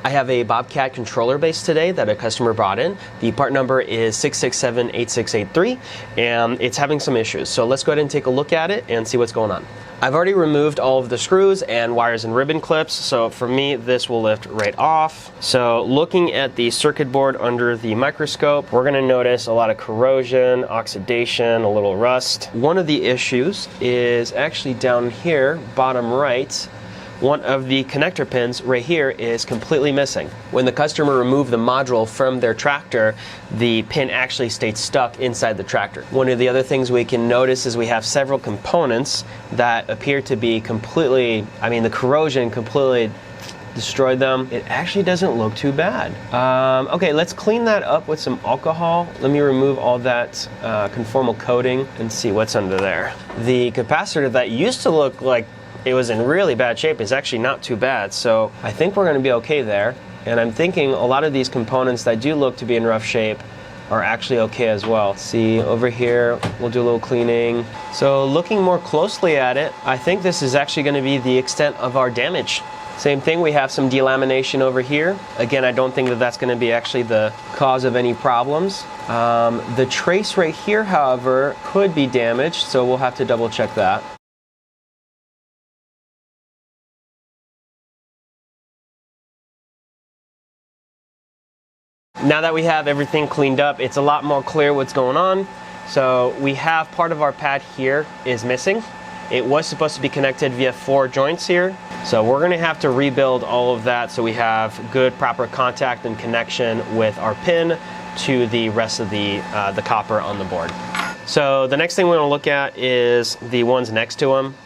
I have a Bobcat controller base today that a customer brought in. The part number is 6678683 and it's having some issues. So let's go ahead and take a look at it and see what's going on. I've already removed all of the screws and wires and ribbon clips, so for me this will lift right off. So looking at the circuit board under the microscope, we're going to notice a lot of corrosion, oxidation, a little rust. One of the issues is actually down here, bottom right. One of the connector pins right here is completely missing. When the customer removed the module from their tractor, the pin actually stayed stuck inside the tractor. One of the other things we can notice is we have several components that appear to be completely, the corrosion completely destroyed them. It actually doesn't look too bad. Okay, let's clean that up with some alcohol. Let me remove all that conformal coating and see what's under there. The capacitor that used to look like it was in really bad shape is actually not too bad, so I think we're going to be okay there. And I'm thinking a lot of these components that do look to be in rough shape are actually okay as well. See, over here we'll do a little cleaning. So looking more closely at it, I think this is actually going to be the extent of our damage. Same thing, we have some delamination over here. Again, I don't think that that's going to be actually the cause of any problems. The trace right here, however, could be damaged, so we'll have to double check that. Now that we have everything cleaned up, it's a lot more clear what's going on. So we have part of our pad here is missing. It was supposed to be connected via 4 joints here. So we're gonna have to rebuild all of that so we have good proper contact and connection with our pin to the rest of the copper on the board. So the next thing we wanna look at is the ones next to them.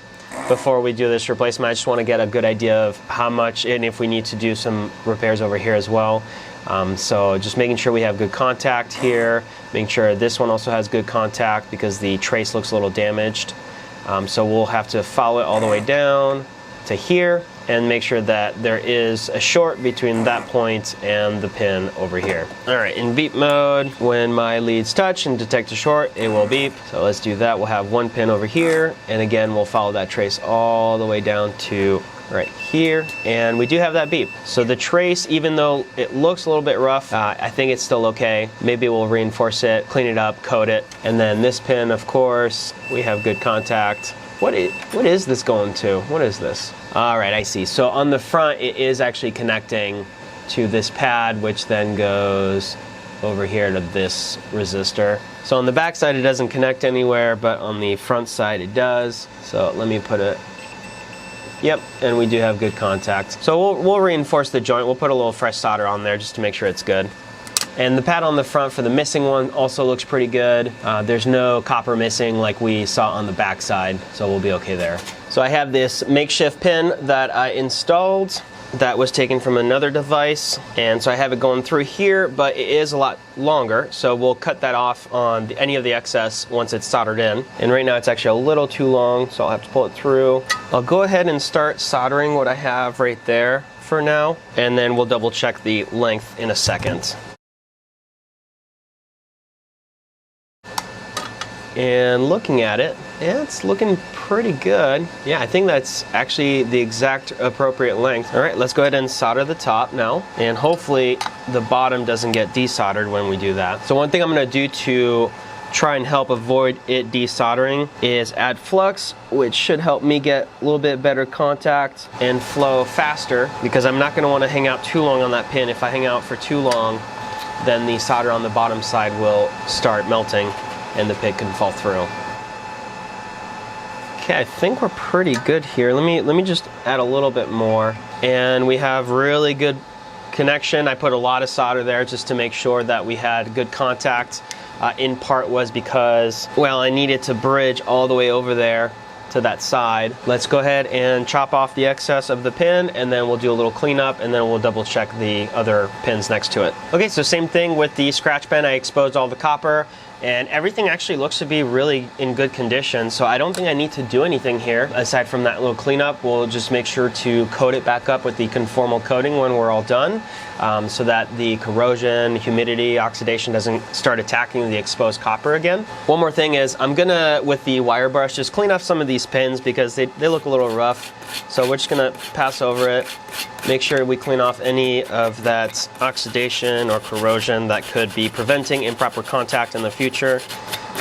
Before we do this replacement, I just wanna get a good idea of how much and if we need to do some repairs over here as well. So just making sure we have good contact here, making sure this one also has good contact because the trace looks a little damaged. So we'll have to follow it all the way down to here and make sure that there is a short between that point and the pin over here. All right, in beep mode, when my leads touch and detect a short, it will beep. So let's do that. We'll have one pin over here, and again, we'll follow that trace all the way down to right here, and we do have that beep. So the trace, even though it looks a little bit rough, I think it's still okay. Maybe we'll reinforce it, clean it up, coat it, and then this pin, of course, we have good contact. What is this going to? What is this? All right, I see. So on the front, it is actually connecting to this pad, which then goes over here to this resistor. So on the back side, it doesn't connect anywhere, but on the front side, it does. So let me put it. Yep, and we do have good contact. So we'll reinforce the joint. We'll put a little fresh solder on there just to make sure it's good. And the pad on the front for the missing one also looks pretty good. There's no copper missing like we saw on the back side, so we'll be okay there. So I have this makeshift pin that I installed that was taken from another device, and so I have it going through here, but it is a lot longer, so we'll cut that off on any of the excess once it's soldered in. And right now it's actually a little too long, so I'll have to pull it through. I'll go ahead and start soldering what I have right there for now, and then we'll double check the length in a second. And looking at it, yeah, it's looking pretty good. Yeah, I think that's actually the exact appropriate length. All right, let's go ahead and solder the top now, and hopefully the bottom doesn't get desoldered when we do that. So one thing I'm gonna do to try and help avoid it desoldering is add flux, which should help me get a little bit better contact and flow faster, because I'm not gonna wanna hang out too long on that pin. If I hang out for too long, then the solder on the bottom side will start melting and the pit can fall through. Okay, I think we're pretty good here. Let me just add a little bit more. And we have really good connection. I put a lot of solder there just to make sure that we had good contact. In part was because, well, I needed to bridge all the way over there to that side. Let's go ahead and chop off the excess of the pin, and then we'll do a little cleanup, and then we'll double check the other pins next to it. Okay, so same thing with the scratch pen. I exposed all the copper and everything actually looks to be really in good condition, so I don't think I need to do anything here aside from that little cleanup. We'll just make sure to coat it back up with the conformal coating when we're all done, so that the corrosion, humidity, oxidation doesn't start attacking the exposed copper again. One more thing is I'm gonna, with the wire brush, just clean off some of these pins because they look a little rough. So we're just gonna pass over it, make sure we clean off any of that oxidation or corrosion that could be preventing improper contact in the future.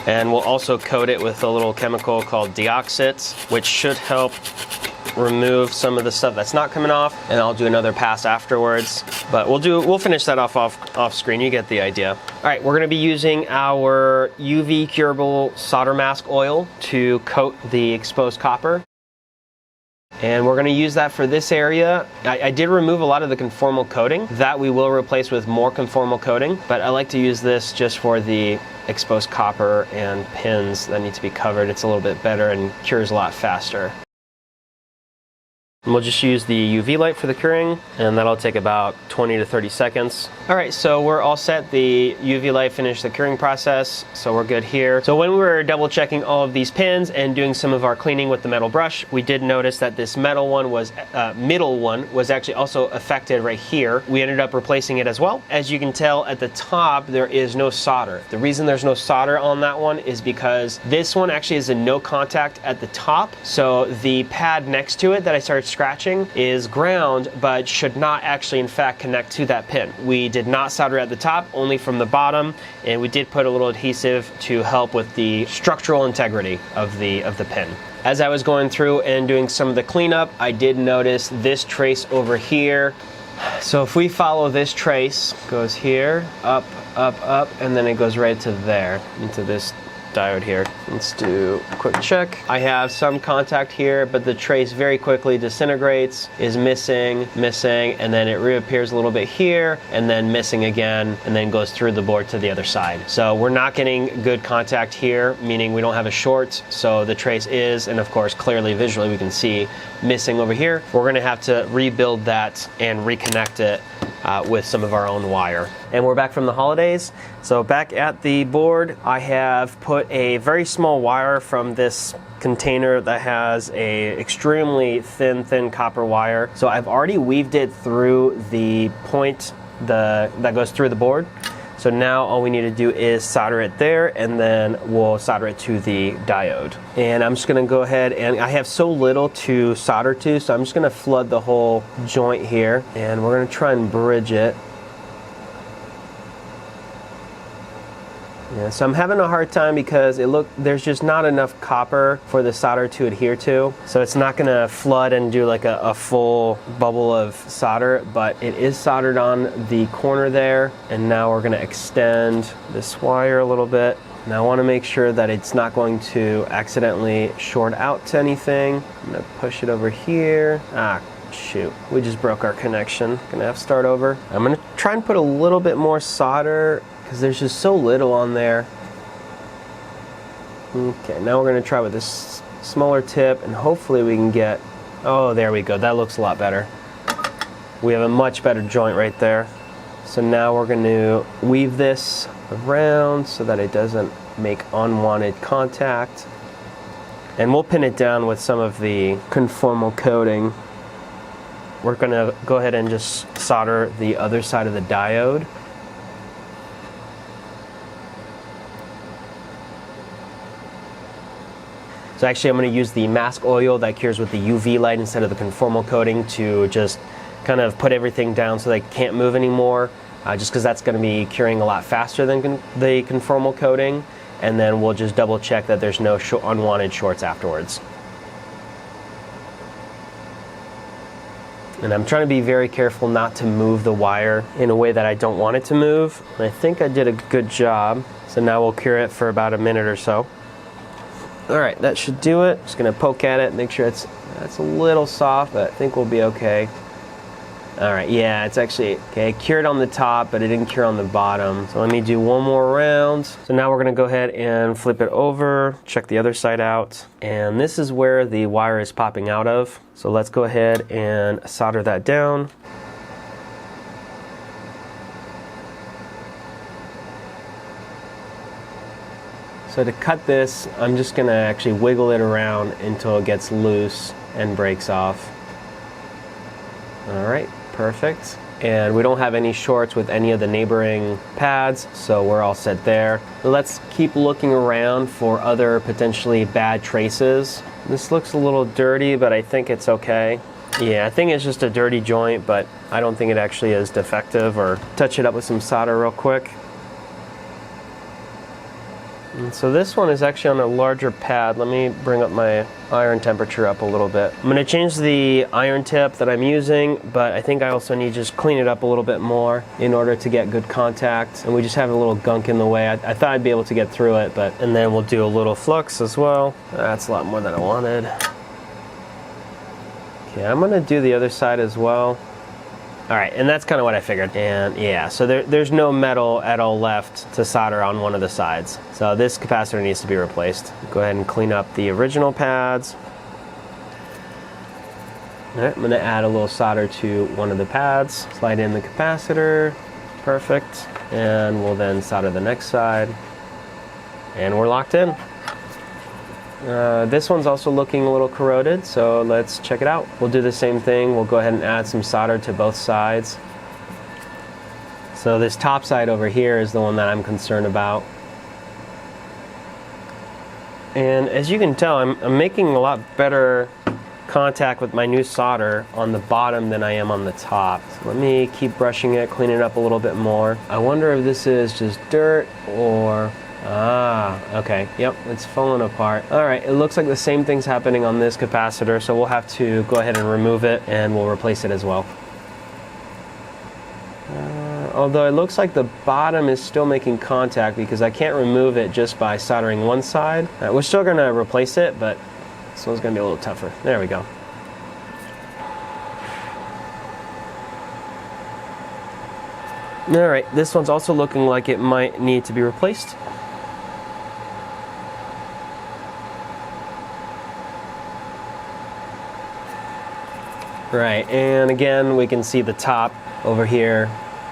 And we'll also coat it with a little chemical called deoxit, which should help remove some of the stuff that's not coming off, and I'll do another pass afterwards, but we'll finish that off screen. You get the idea. All right, we're going to be using our UV curable solder mask oil to coat the exposed copper, and we're going to use that for this area. I did remove a lot of the conformal coating that we will replace with more conformal coating, but I like to use this just for the exposed copper and pins that need to be covered. It's a little bit better and cures a lot faster. And we'll just use the UV light for the curing, and that'll take about 20 to 30 seconds. All right, so we're all set. The UV light finished the curing process, so we're good here. So when we were double checking all of these pins and doing some of our cleaning with the metal brush, we did notice that this middle one was actually also affected right here. We ended up replacing it as well. As you can tell at the top, there is no solder. The reason there's no solder on that one is because this one actually is a no contact at the top. So the pad next to it that I started scratching is ground, but should not actually in fact connect to that pin. We did not solder at the top, only from the bottom, and we did put a little adhesive to help with the structural integrity of the pin. As I was going through and doing some of the cleanup, I did notice this trace over here. So if we follow this trace, it goes here, up, up, up, and then it goes right to there, into this diode here. Let's do a quick check. I have some contact here, but the trace very quickly disintegrates, is missing, and then it reappears a little bit here, and then missing again, and then goes through the board to the other side. So we're not getting good contact here, meaning we don't have a short, so the trace is, and of course clearly visually we can see, missing over here. We're gonna have to rebuild that and reconnect it with some of our own wire. And we're back from the holidays. So back at the board, I have put a very small wire from this container that has a extremely thin copper wire. So I've already weaved it through the point that goes through the board. So now all we need to do is solder it there, and then we'll solder it to the diode. And I'm just gonna go ahead, and I have so little to solder to, so I'm just gonna flood the whole joint here, and we're gonna try and bridge it. Yeah, so I'm having a hard time because there's just not enough copper for the solder to adhere to. So it's not gonna flood and do like a full bubble of solder, but it is soldered on the corner there. And now we're gonna extend this wire a little bit. Now I wanna make sure that it's not going to accidentally short out to anything. I'm gonna push it over here. Shoot, we just broke our connection. Gonna have to start over. I'm gonna try and put a little bit more solder because there's just so little on there. Okay, now we're gonna try with this smaller tip, and hopefully we can get, oh, there we go, that looks a lot better. We have a much better joint right there. So now we're gonna weave this around so that it doesn't make unwanted contact. And we'll pin it down with some of the conformal coating. We're gonna go ahead and just solder the other side of the diode. So actually I'm going to use the mask oil that cures with the UV light instead of the conformal coating to just kind of put everything down so they can't move anymore, just because that's going to be curing a lot faster than the conformal coating, and then we'll just double check that there's no unwanted shorts afterwards. And I'm trying to be very careful not to move the wire in a way that I don't want it to move. And I think I did a good job. So now we'll cure it for about a minute or so. All right, that should do it. Just gonna poke at it, make sure it's a little soft, but I think we'll be okay. All right, yeah, it's actually, okay, it cured on the top, but it didn't cure on the bottom. So let me do one more round. So now we're gonna go ahead and flip it over, check the other side out. And this is where the wire is popping out of. So let's go ahead and solder that down. So to cut this, I'm just gonna actually wiggle it around until it gets loose and breaks off. All right, perfect. And we don't have any shorts with any of the neighboring pads, so we're all set there. Let's keep looking around for other potentially bad traces. This looks a little dirty, but I think it's okay. Yeah, I think it's just a dirty joint, but I don't think it actually is defective. Or touch it up with some solder real quick. And so this one is actually on a larger pad. Let me bring up my iron temperature up a little bit. I'm gonna change the iron tip that I'm using, but I think I also need to just clean it up a little bit more in order to get good contact. And we just have a little gunk in the way. I thought I'd be able to get through it, and then we'll do a little flux as well. That's a lot more than I wanted. Okay, I'm gonna do the other side as well. All right, and that's kind of what I figured. And yeah, so there's no metal at all left to solder on one of the sides. So this capacitor needs to be replaced. Go ahead and clean up the original pads. All right, I'm gonna add a little solder to one of the pads. Slide in the capacitor, perfect. And we'll then solder the next side. And we're locked in. This one's also looking a little corroded, so let's check it out. We'll do the same thing. We'll go ahead and add some solder to both sides. So this top side over here is the one that I'm concerned about. And as you can tell, I'm making a lot better contact with my new solder on the bottom than I am on the top. So let me keep brushing it, cleaning it up a little bit more. I wonder if this is just dirt or... okay, yep, it's falling apart. All right, it looks like the same thing's happening on this capacitor, so we'll have to go ahead and remove it and we'll replace it as well. Although it looks like the bottom is still making contact because I can't remove it just by soldering one side. We're still gonna replace it, but this one's gonna be a little tougher. There we go. All right, this one's also looking like it might need to be replaced. Right, and again, we can see the top over here.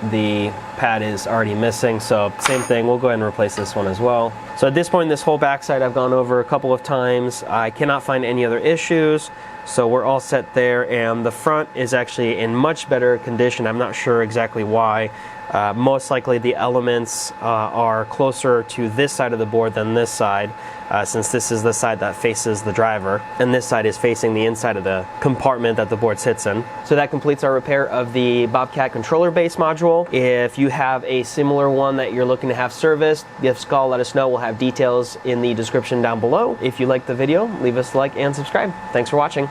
The pad is already missing, so same thing, we'll go ahead and replace this one as well. So at this point, this whole backside I've gone over a couple of times. I cannot find any other issues, so we're all set there, and the front is actually in much better condition. I'm not sure exactly why. Most likely the elements are closer to this side of the board than this side, since this is the side that faces the driver, and this side is facing the inside of the compartment that the board sits in. So that completes our repair of the Bobcat controller base module. If you have a similar one that you're looking to have serviced, give us a call, let us know. We'll have details in the description down below. If you liked the video, leave us a like and subscribe. Thanks for watching.